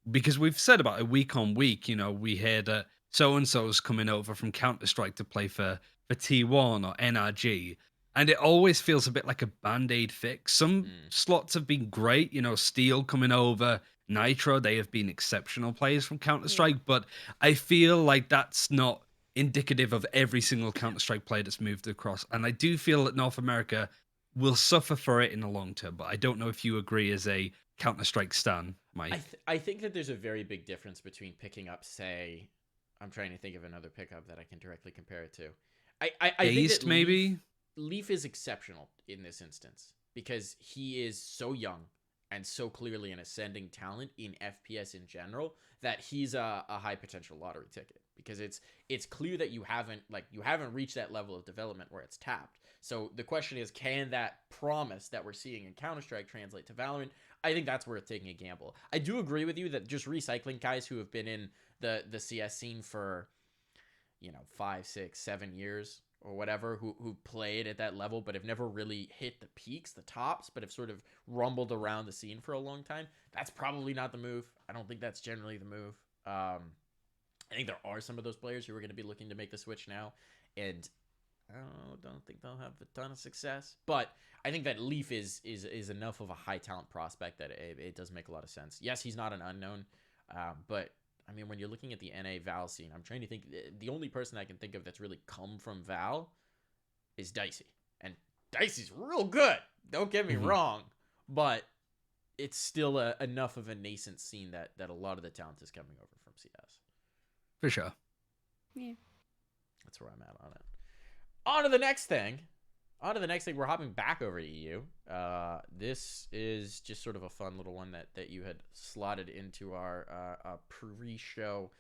because we've said about it week on week, we hear that so and so's coming over from Counter Strike to play for T1 or NRG. And it always feels a bit like a band aid fix. Some Mm. slots have been great, Steel coming over, Nitro, they have been exceptional players from Counter Yeah. Strike, but I feel like that's not indicative of every single Counter Strike player that's moved across. And I do feel that North America will suffer for it in the long term, but I don't know if you agree as a Counter Strike stan, Mike. I think that there's a very big difference between picking up, say, I'm trying to think of another pickup that I can directly compare it to. I think that Based, maybe? Leaf is exceptional in this instance because he is so young and so clearly an ascending talent in FPS in general that he's a high potential lottery ticket because it's clear that you haven't reached that level of development where it's tapped. So the question is, can that promise that we're seeing in Counter-Strike translate to Valorant? I think that's worth taking a gamble. I do agree with you that just recycling guys who have been in the CS scene for 5, 6, 7 years or whatever, who played at that level but have never really hit the peaks, the tops, but have sort of rumbled around the scene for a long time. That's probably not the move. I don't think that's generally the move. I think there are some of those players who are going to be looking to make the switch now, and I don't think they'll have a ton of success. But I think that Leaf is enough of a high talent prospect that it does make a lot of sense. Yes, he's not an unknown, but I mean, when you're looking at the NA Val scene, I'm trying to think. The only person I can think of that's really come from Val is Dicey, and Dicey's real good. Don't get me Mhm. wrong, but it's still enough of a nascent scene that a lot of the talent is coming over from CS. For sure. Yeah. That's where I'm at on it. On to the next thing. We're hopping back over to EU. This is just sort of a fun little one that you had slotted into our pre-show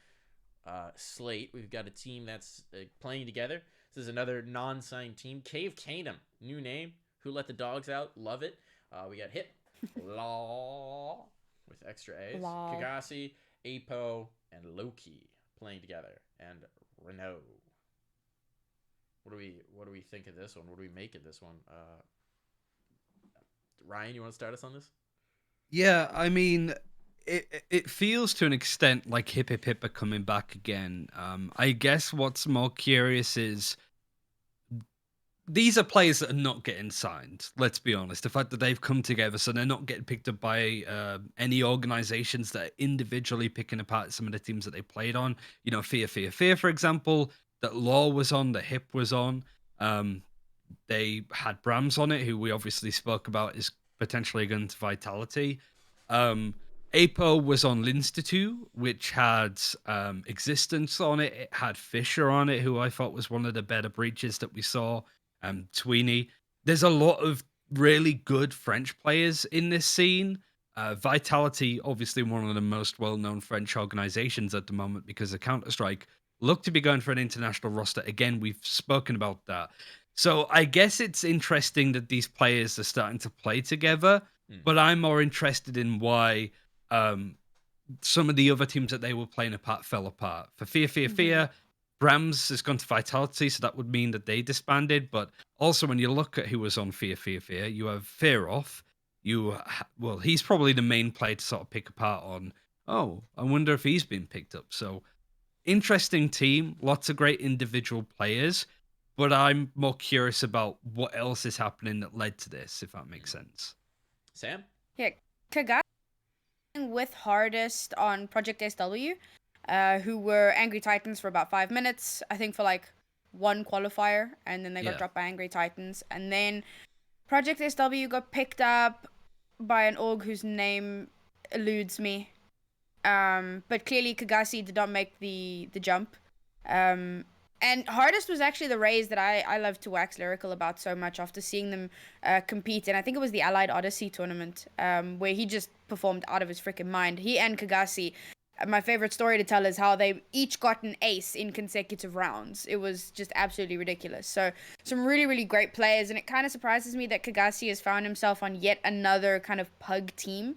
slate. We've got a team that's playing together. This is another non-signed team. Cave Kingdom, new name. Who Let the Dogs Out? Love it. We got Hit, Law, with extra A's. Lol. Kagasi, Apo, and Loki playing together. And Renault. What do we think of this one? What do we make of this one? Ryan, you want to start us on this? Yeah, I mean, it feels to an extent like Hip Hip Hip are coming back again. I guess what's more curious is these are players that are not getting signed. Let's be honest. The fact that they've come together, so they're not getting picked up by any organizations that are individually picking apart some of the teams that they played on. Fear, for example, that Law was on, that Hip was on. They had Brams on it, who we obviously spoke about is potentially going to Vitality. Apo was on Linstitute, which had Existence on it. It had Fisher on it, who I thought was one of the better breaches that we saw. Tweeny. There's a lot of really good French players in this scene. Vitality, obviously one of the most well-known French organizations at the moment because of Counter-Strike, look to be going for an international roster. Again, we've spoken about that. So I guess it's interesting that these players are starting to play together, but I'm more interested in why some of the other teams that they were playing apart fell apart. For Fear, Brams has gone to Vitality, so that would mean that they disbanded. But also, when you look at who was on Fear, you have Fear Off. He's probably the main player to sort of pick apart on. Oh, I wonder if he's been picked up. So interesting team, lots of great individual players, but I'm more curious about what else is happening that led to this, if that makes sense. Sam? Yeah, Kagami with Hardest on Project SW, who were Angry Titans for about 5 minutes, I think for like one qualifier, and then they got dropped by Angry Titans. And then Project SW got picked up by an org whose name eludes me. But clearly Kagasi did not make the jump. And Hardest was actually the raise that I love to wax lyrical about so much after seeing them compete. And I think it was the Allied Odyssey tournament, where he just performed out of his freaking mind. He and Kagasi. My favorite story to tell is how they each got an ace in consecutive rounds. It was just absolutely ridiculous. So some really, really great players. And it kind of surprises me that Kagasi has found himself on yet another kind of pug team.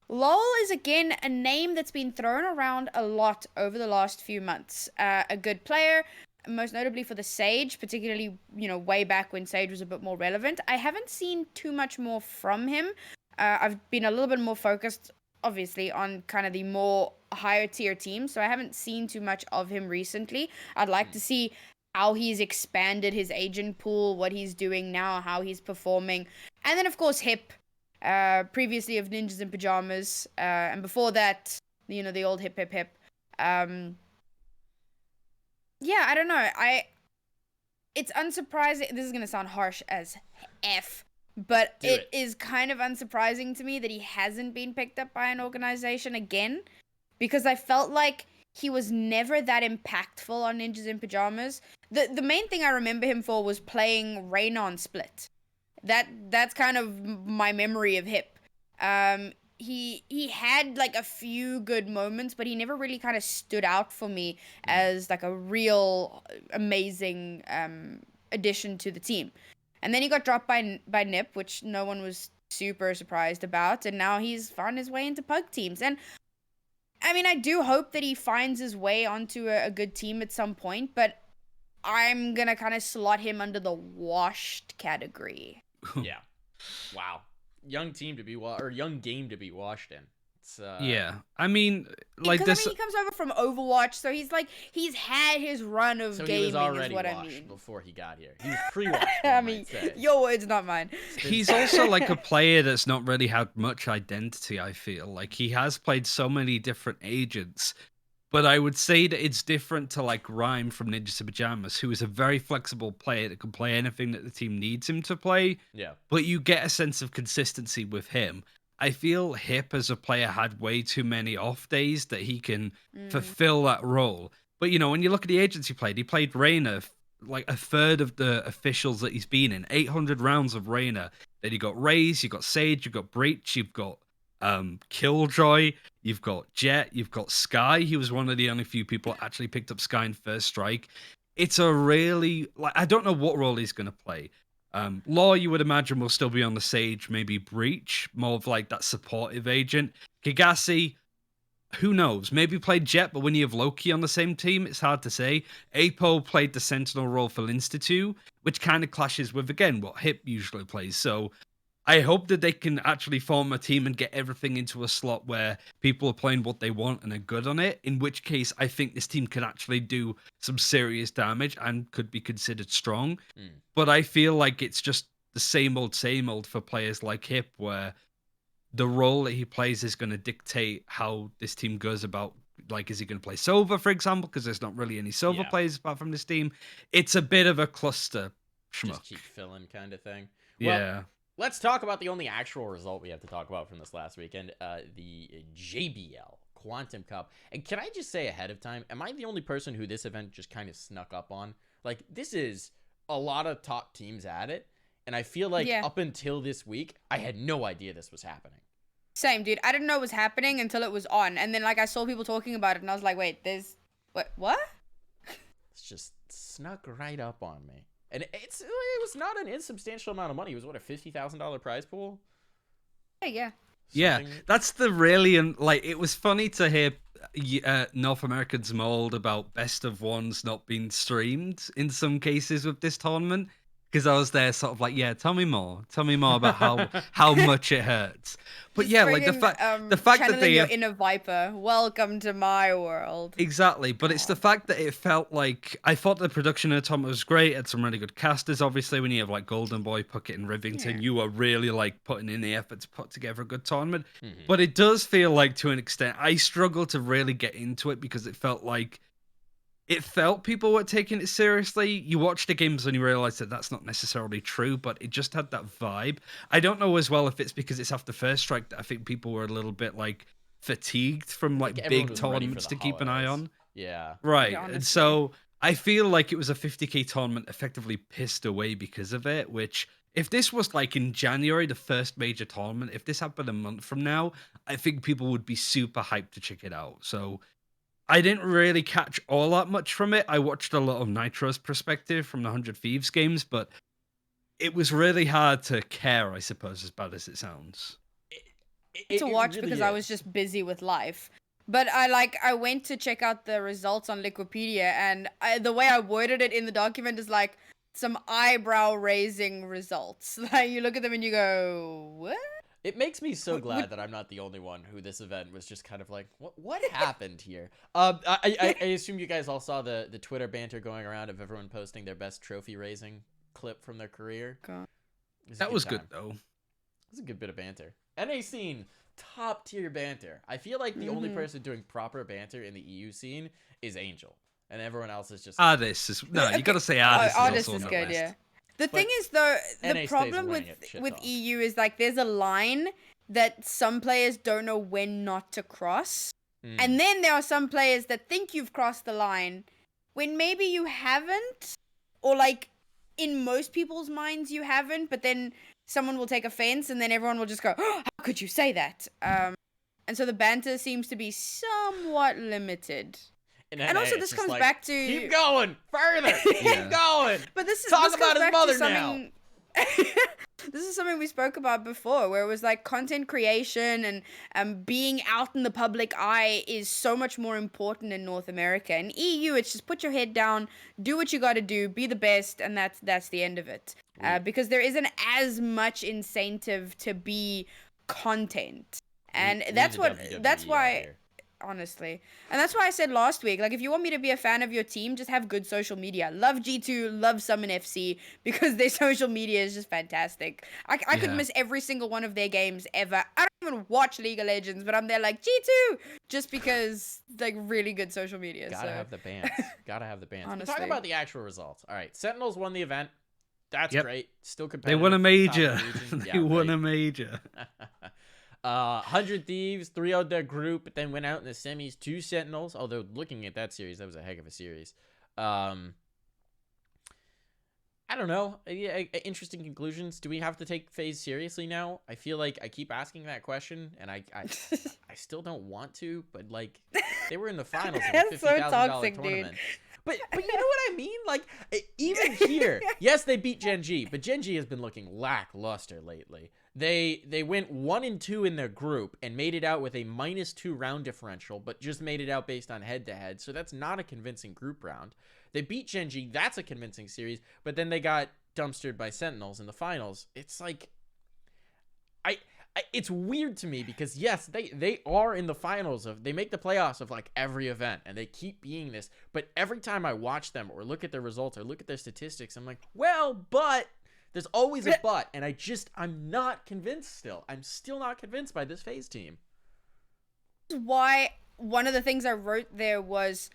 LOL is, again, a name that's been thrown around a lot over the last few months. A good player, most notably for the Sage, particularly, way back when Sage was a bit more relevant. I haven't seen too much more from him. I've been a little bit more focused, obviously, on kind of the more higher tier teams, so I haven't seen too much of him recently. I'd like to see how he's expanded his agent pool, what he's doing now, how he's performing. And then, of course, Hip, previously of Ninjas in Pajamas, and before that, the old Hip. Yeah, I don't know. It's unsurprising. This is going to sound harsh as F, but it is kind of unsurprising to me that he hasn't been picked up by an organization again, because I felt like he was never that impactful on Ninjas in Pajamas. The main thing I remember him for was playing Reyna on Split. That's kind of my memory of Hip. He had like a few good moments, but he never really kind of stood out for me as like a real amazing addition to the team. And then he got dropped by Nip, which no one was super surprised about, and now he's found his way into pug teams. And I mean, I do hope that he finds his way onto a good team at some point, but I'm gonna kind of slot him under the washed category. Yeah. Wow. Young team to be young game to be washed in. It's, yeah, I mean, like this. He comes over from Overwatch, so he's had his run of gaming. He was already is what washed I mean. before he got here. He was pre-washed. I mean, your words, not mine. He's also like a player that's not really had much identity. I feel like he has played so many different agents, but I would say that it's different to like Rhyme from Ninjas in Pajamas, who is a very flexible player that can play anything that the team needs him to play. Yeah. But you get a sense of consistency with him. I feel Hip as a player had way too many off days that he can fulfill that role. But, when you look at the agents he played Reyna, like a third of the officials that he's been in, 800 rounds of Reyna. Then you got Raze, you got Sage, you got Breach, you've got Killjoy, you've got Jet, you've got Sky. He was one of the only few people that actually picked up Sky in First Strike. It's a really, I don't know what role he's going to play. Law, you would imagine, will still be on the Sage, maybe Breach, more of like that supportive agent. Kagasi, who knows? Maybe played Jet, but when you have Loki on the same team, it's hard to say. Apo played the Sentinel role for Linstitute, which kind of clashes with, again, what Hip usually plays. So I hope that they can actually form a team and get everything into a slot where people are playing what they want and are good on it, in which case I think this team could actually do some serious damage and could be considered strong. But I feel like it's just the same old for players like Hip, where the role that he plays is going to dictate how this team goes about. Like, is he going to play Sova, for example? Because there's not really any Sova players apart from this team. It's a bit of a cluster schmuck. Just keep filling kind of thing. Yeah. Let's talk about the only actual result we have to talk about from this last weekend, the JBL Quantum Cup. And can I just say ahead of time, am I the only person who this event just kind of snuck up on? Like, this is a lot of top teams at it, and I feel like up until this week, I had no idea this was happening. Same, dude. I didn't know it was happening until it was on, and then, like, I saw people talking about it, and I was like, wait, what? It's just snuck right up on me. And it was not an insubstantial amount of money. It was, what, a $50,000 prize pool? Yeah. Yeah, that's the really, like, it was funny to hear North Americans mold about best of ones not being streamed in some cases with this tournament, because I was there sort of like, yeah, tell me more about how much it hurts. But Just yeah, like the fact that channeling they your inner viper. Welcome to my world. exactly, but it's the fact that it felt like I thought the production of Tom was great. It had some really good casters. Obviously, when you have like Golden Boy, Puckett, and Rivington, Yeah. you are really like putting in the effort to put together a good tournament. Mhm. But it does feel like, to an extent, I struggle to really get into it because it felt people were taking it seriously. You watch the games and you realize that that's not necessarily true, but it just had that vibe. I don't know as well if it's because it's after First Strike that I think people were a little bit like fatigued from like Like, everyone big was ready for tournaments the to keep an eye holidays. on. Yeah. Right. Yeah, And honestly. so I feel like it was a 50k tournament effectively pissed away because of it, which if this was like in January, the first major tournament, if this happened a month from now, I think people would be super hyped to check it out. So I didn't really catch all that much from it. I watched a lot of Nitro's perspective from the 100 Thieves games, but it was really hard to care, I suppose, as bad as it sounds. To watch really because I was is. just busy with life. But I went to check out the results on Liquipedia, and the way I worded it in the document is like some eyebrow raising results. Like you look at them and you go, what? It makes me so glad that I'm not the only one who this event was just kind of like, what happened here? I assume you guys all saw the Twitter banter going around of everyone posting their best trophy raising clip from their career. God. That was good, time. though. It was a good bit of banter. NA scene, top tier banter. I feel like the only person doing proper banter in the EU scene is Angel, and everyone else is just Artis is you gotta say Artis Artist is also is on good, the list. yeah. The But thing is, though, NA the stays problem winning it, shit with talk. EU is like there's a line that some players don't know when not to cross, and then there are some players that think you've crossed the line when maybe you haven't, or like in most people's minds you haven't, but then someone will take offense, and then everyone will just go, oh, "How could you say that?" And so the banter seems to be somewhat limited. In And NA, also it's this just comes like, back to keep going further, Yeah. keep going. But this Talk this about comes his back mother to now. something. This is something we spoke about before, where it was like content creation and being out in the public eye is so much more important in North America. In EU, it's just put your head down, do what you got to do, be the best, and that's the end of it. Because there isn't as much incentive to be content, and that's why. Honestly. And that's why I said last week, like, if you want me to be a fan of your team, just have good social media. Love G2, love Summon FC, because their social media is just fantastic. I could Yeah. miss every single one of their games ever. I don't even watch League of Legends, but I'm there like, G2! Just because, like, really good social media. Gotta have the bands. Gotta have the bands. We're talking Honestly. about the actual results. All right, Sentinels won the event. That's Yep. great. Still They competitive. won a top of major. the region. They Yeah, won right. a major. 100 Thieves 3-0'd their group, but then went out in the semis to Sentinels. Although looking at that series, that was a heck of a series. I don't know. Interesting conclusions. Do we have to take FaZe seriously now? I feel like I keep asking that question, and I still don't want to. But like, they were in the finals of a That's so $50,000 toxic, dude. tournament. But you know what I mean? Like, even here, yes, they beat Gen G, but Gen G has been looking lackluster lately. They went 1-2 in their group and made it out with a -2 round differential, but just made it out based on head-to-head. So that's not a convincing group round. They beat Gen G, that's a convincing series, but then they got dumpstered by Sentinels in the finals. It's like, it's weird to me because yes, they are in the finals they make the playoffs of like every event and they keep being this, but every time I watch them or look at their results or look at their statistics, I'm like, well, but there's always a but, and I'm not convinced still. I'm still not convinced by this FaZe team. Why one of the things I wrote there was,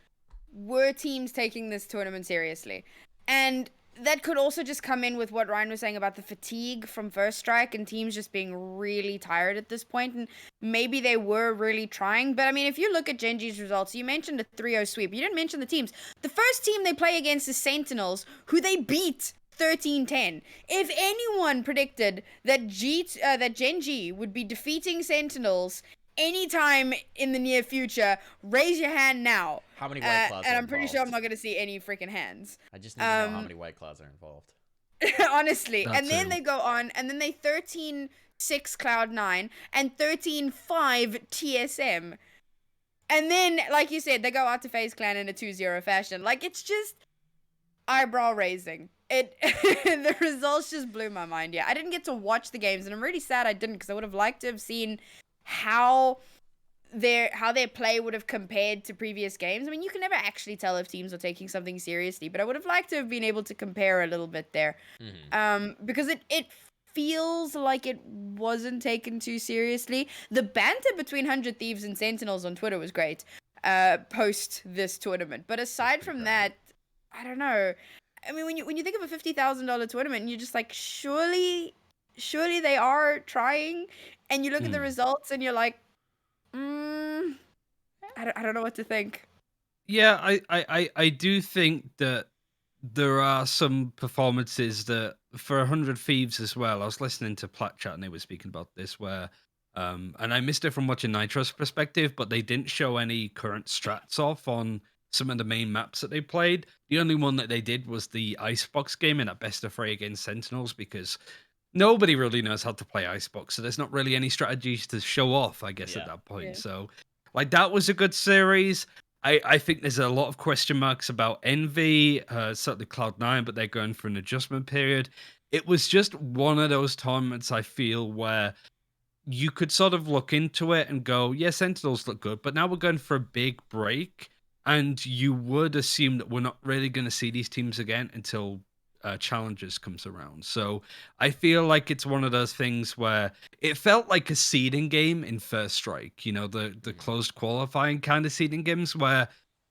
were teams taking this tournament seriously? And that could also just come in with what Ryan was saying about the fatigue from First Strike and teams just being really tired at this point, and maybe they were really trying. But I mean, if you look at Gen G's results, you mentioned a 3-0 sweep. You didn't mention the teams. The first team they play against is Sentinels, who they beat 13-10. If anyone predicted that Gen G would be defeating Sentinels anytime in the near future, raise your hand now. How many White Claws and are I'm pretty sure I'm involved? not going to see any freaking hands. I just need to know how many White Claws are involved. Honestly. That and then too. they go on, and then they 13-6 Cloud9 and 13-5 TSM. And then, like you said, they go out to FaZe Clan in a 2-0 fashion. Like, it's just, eyebrow raising. It the results just blew my mind. Yeah, I didn't get to watch the games, and I'm really sad I didn't, because I would have liked to have seen how their play would have compared to previous games. I mean, you can never actually tell if teams are taking something seriously, but I would have liked to have been able to compare a little bit there, because it feels like it wasn't taken too seriously. The banter between 100 Thieves and Sentinels on Twitter was great post this tournament, but aside from that, I don't know. I mean, when you think of a $50,000 tournament, and you're just like, surely they are trying, and you look at the results, and you're like, I don't know what to think. Yeah, I do think that there are some performances that for 100 Thieves as well. I was listening to Plat Chat and they were speaking about this where and I missed it from watching Nitro's perspective, but they didn't show any current strats off on some of the main maps that they played. The only one that they did was the Icebox game in that best of 3 against Sentinels, because nobody really knows how to play Icebox, so there's not really any strategies to show off, I guess, at that point. Yeah. So, like, that was a good series. I think there's a lot of question marks about Envy, certainly Cloud9, but they're going for an adjustment period. It was just one of those tournaments, I feel, where you could sort of look into it and go, yeah, Sentinels look good, but now we're going for a big break, and you would assume that we're not really going to see these teams again until Challengers comes around. So I feel like it's one of those things where it felt like a seeding game in First Strike, you know, the closed qualifying kind of seeding games where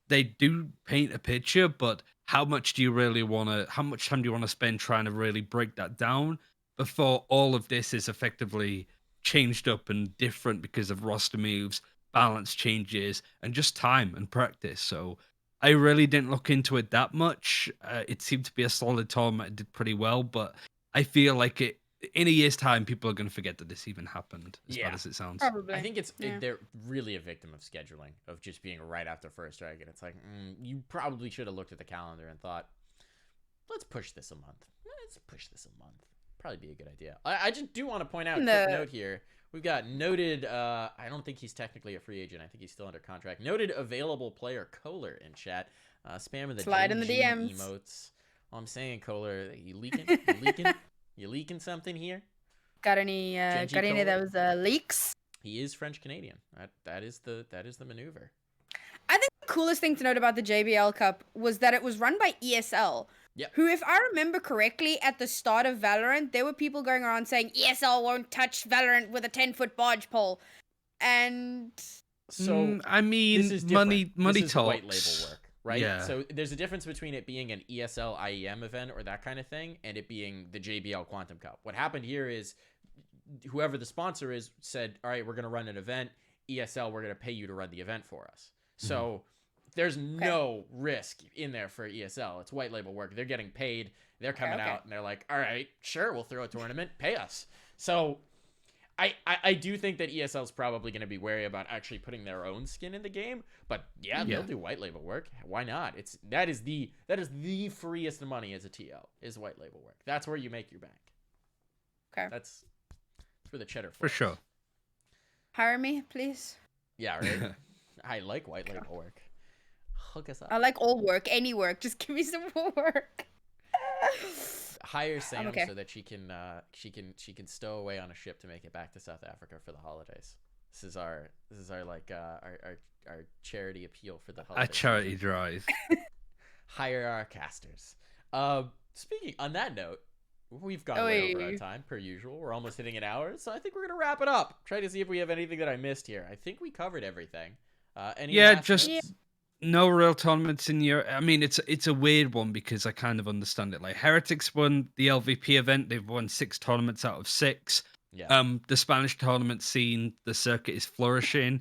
they do paint a picture, but how much time do you want to spend trying to really break that down before all of this is effectively changed up and different because of roster moves, balance changes, and just time and practice. So I really didn't look into it that much. It seemed to be a solid tournament. It did pretty well, but I feel like in a year's time, people are going to forget that this even happened, as bad as it sounds. Probably. I think they're really a victim of scheduling, of just being right after First Strike, and it's like, you probably should have looked at the calendar and thought, let's push this a month. Probably be a good idea. I just do want to point out a quick note here. We've got noted, I don't think he's technically a free agent. I think he's still under contract. Noted available player Kohler in chat. Spamming the Slide in the DMs. emotes. All I'm saying, Kohler, you leaking? You leaking something here? Got any of those leaks? He is French Canadian. That is the maneuver. I think the coolest thing to note about the JBL Cup was that it was run by ESL. Yep. Who, if I remember correctly, at the start of Valorant, there were people going around saying ESL won't touch Valorant with a 10-foot barge pole. And so I mean, this is money this is talks. white label work, right? Yeah. So there's a difference between it being an ESL IEM event or that kind of thing and it being the JBL Quantum Cup. What happened here is whoever the sponsor is said, all right, we're going to run an event. ESL, we're going to pay you to run the event for us. So there's no risk in there for ESL. It's white label work. They're getting paid. They're coming out and they're like, all right, sure, we'll throw a tournament. Pay us. So I do think that ESL is probably going to be wary about actually putting their own skin in the game. But yeah, they'll do white label work. Why not? That is the freest money as a TL is white label work. That's where you make your bank. Okay. That's where the cheddar For flows. sure. Hire me, please. Yeah, right. I like white label work. Hook us up. I like all work, any work. Just give me some more work. Hire Sam okay. so that she can stow away on a ship to make it back to South Africa for the holidays. This is our like our charity appeal for the holidays. A charity drive. Hire our casters. Speaking on that note, we've gone way over our time per usual. We're almost hitting an hour, so I think we're gonna wrap it up. Try to see if we have anything that I missed here. I think we covered everything. Any last notes? No real tournaments in Europe. I mean, it's a weird one because I kind of understand it. Like Heretics won the LVP event. They've won 6 tournaments out of 6. Yeah. The Spanish tournament scene, the circuit is flourishing.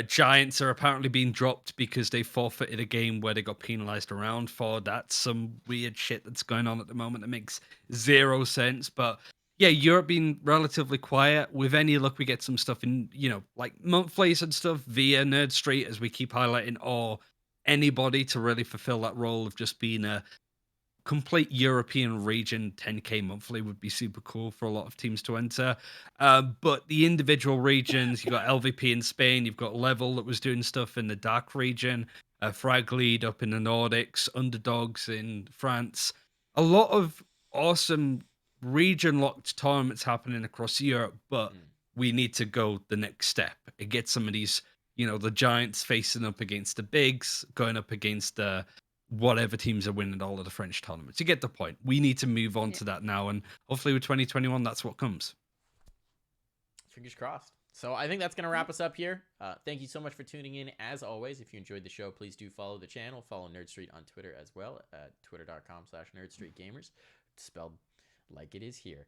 Giants are apparently being dropped because they forfeited a game where they got penalized around for. That's some weird shit that's going on at the moment that makes 0 sense. But yeah, Europe being relatively quiet. With any luck, we get some stuff in, like monthlies and stuff via Nerd Street, as we keep highlighting, or anybody to really fulfill that role of just being a complete European region. 10K monthly would be super cool for a lot of teams to enter. But the individual regions, you've got LVP in Spain, you've got Level that was doing stuff in the dark region. Frag Lead up in the Nordics, Underdogs in France. A lot of awesome region-locked tournaments happening across Europe, but we need to go the next step and get some of these, the giants facing up against the bigs, going up against the whatever teams are winning all of the French tournaments. You get the point. We need to move on to that now, and hopefully with 2021, that's what comes. Fingers crossed. So I think that's going to wrap us up here. Thank you so much for tuning in. As always, if you enjoyed the show, please do follow the channel. Follow Nerd Street on Twitter as well at twitter.com/NerdStreetGamers, spelled like it is here.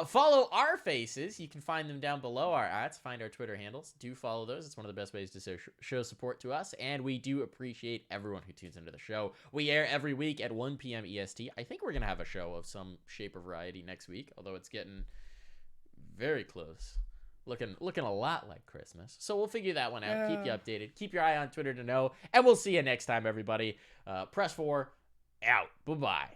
Follow our faces. You can find them down below our ads. Find our Twitter handles. Do follow those. It's one of the best ways to show support to us, and we do appreciate everyone who tunes into the show. We air every week at 1 p.m. EST. I think we're going to have a show of some shape or variety next week, although it's getting very close. Looking a lot like Christmas. So we'll figure that one out. Keep you updated. Keep your eye on Twitter to know. And we'll see you next time, everybody. Press 4, out. Bye-bye.